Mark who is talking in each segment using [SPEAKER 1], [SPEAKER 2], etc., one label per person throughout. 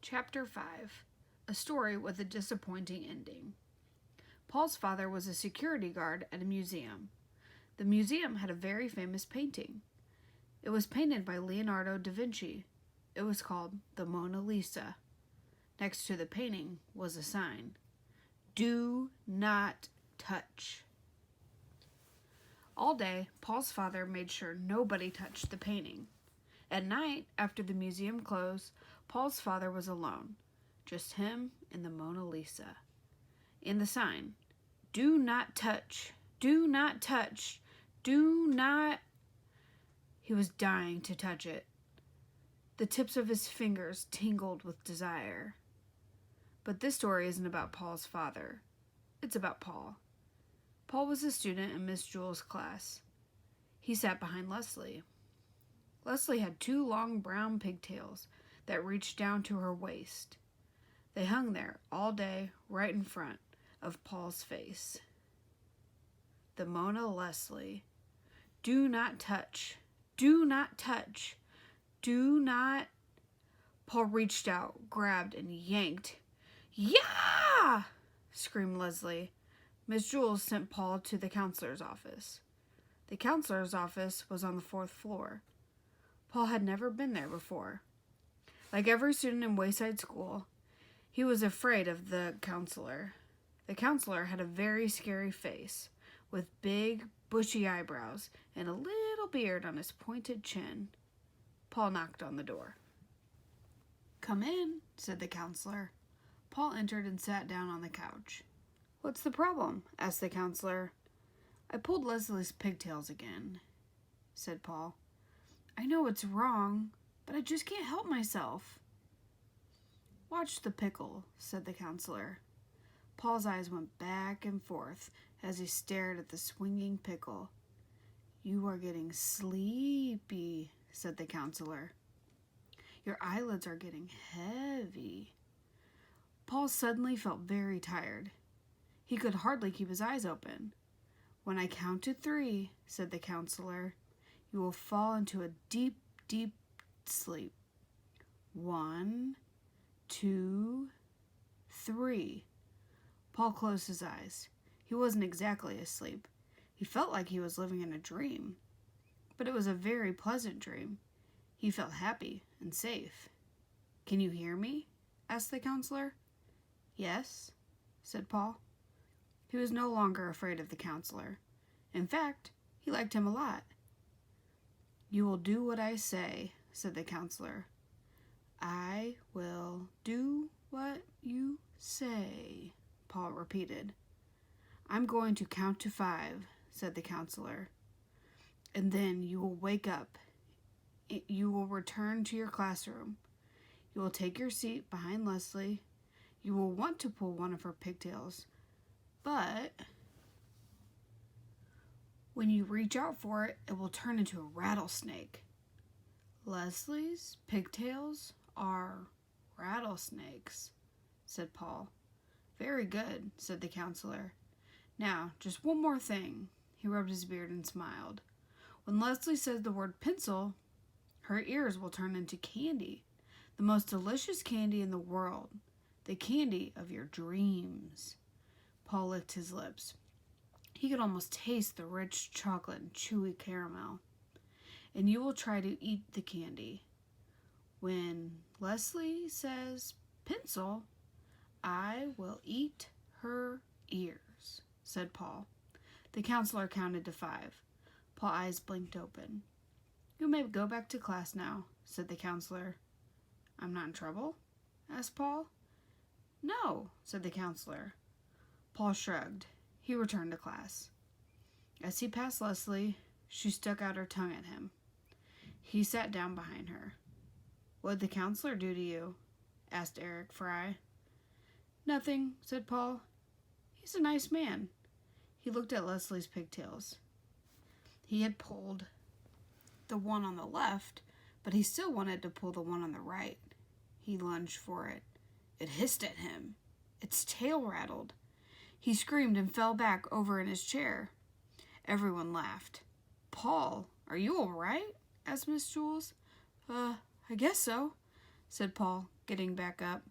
[SPEAKER 1] Chapter 5. A Story with a Disappointing Ending. Paul's father was a security guard at a museum. The museum had a very famous painting. It was painted by Leonardo da Vinci. It was called the Mona Lisa. Next to the painting was a sign. Do not touch. All day, Paul's father made sure nobody touched the painting. At night, after the museum closed, Paul's father was alone, just him and the Mona Lisa. And the sign, do not touch, do not touch, do not. He was dying to touch it. The tips of his fingers tingled with desire. But this story isn't about Paul's father. It's about Paul. Paul was a student in Miss Jewell's class. He sat behind Leslie. Leslie had 2 long brown pigtails that reached down to her waist. They hung there all day right in front of Paul's face. The Mona Leslie. Do not touch. Do not touch. Do not. Paul reached out, grabbed, and yanked. Yeah! Screamed Leslie. Miss Jewell sent Paul to the counselor's office. The counselor's office was on the 4th floor. Paul had never been there before. Like every student in Wayside School, he was afraid of the counselor. The counselor had a very scary face, with big, bushy eyebrows and a little beard on his pointed chin. Paul knocked on the door. "Come in," said the counselor. Paul entered and sat down on the couch. "What's the problem?" asked the counselor. "I pulled Leslie's pigtails again," said Paul. "I know it's wrong, but I just can't help myself." "Watch the pickle," said the counselor. Paul's eyes went back and forth as he stared at the swinging pickle. "You are getting sleepy," said the counselor. "Your eyelids are getting heavy." Paul suddenly felt very tired. He could hardly keep his eyes open. "When I count to 3, said the counselor, "you will fall into a deep, deep sleep. 1, 2, 3. Paul closed his eyes. He wasn't exactly asleep. He felt like he was living in a dream. But it was a very pleasant dream. He felt happy and safe. "Can you hear me?" asked the counselor. "Yes," said Paul. He was no longer afraid of the counselor. In fact, he liked him a lot. "You will do what I say," said the counselor. "I will do what you say," Paul repeated. "I'm going to count to 5, said the counselor. "And then you will wake up. You will return to your classroom. You will take your seat behind Leslie. You will want to pull one of her pigtails, but when you reach out for it, it will turn into a rattlesnake." "Leslie's pigtails are rattlesnakes," said Paul. "Very good," said the counselor. "Now, just one more thing." He rubbed his beard and smiled. "When Leslie says the word pencil, her ears will turn into candy, the most delicious candy in the world, the candy of your dreams." Paul licked his lips. He could almost taste the rich chocolate and chewy caramel. "And you will try to eat the candy. When Leslie says pencil, I will eat her ears," said Paul. The counselor counted to 5. Paul's eyes blinked open. "You may go back to class now," said the counselor. "I'm not in trouble?" asked Paul. "No," said the counselor. Paul shrugged. He returned to class. As he passed Leslie, she stuck out her tongue at him. He sat down behind her. "What did the counselor do to you?" asked Eric Fry. "Nothing," said Paul. "He's a nice man." He looked at Leslie's pigtails. He had pulled the one on the left, but he still wanted to pull the one on the right. He lunged for it. It hissed at him. Its tail rattled. He screamed and fell back over in his chair. Everyone laughed. "Paul, are you all right?" asked Miss Jewell. I guess so," said Paul, getting back up.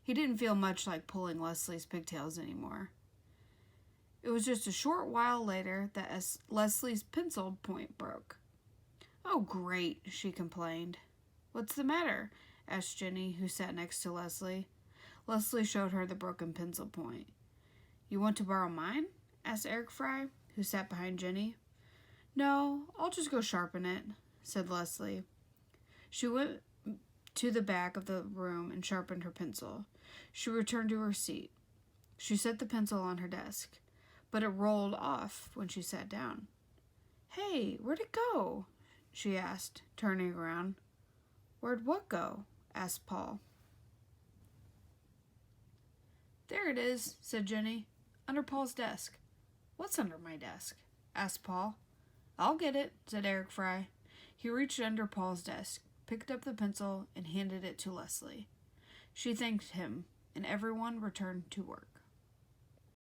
[SPEAKER 1] He didn't feel much like pulling Leslie's pigtails anymore. It was just a short while later that Leslie's pencil point broke. "Oh, great," she complained. "What's the matter?" asked Jenny, who sat next to Leslie. Leslie showed her the broken pencil point. "You want to borrow mine?" asked Eric Fry, who sat behind Jenny. "No, I'll just go sharpen it," said Leslie. She went to the back of the room and sharpened her pencil. She returned to her seat. She set the pencil on her desk, but it rolled off when she sat down. "Hey, where'd it go?" she asked, turning around. "Where'd what go?" asked Paul. "There it is," said Jenny, "under Paul's desk." "What's under my desk?" asked Paul. "I'll get it," said Eric Fry. He reached under Paul's desk, picked up the pencil, and handed it to Leslie. She thanked him, and everyone returned to work.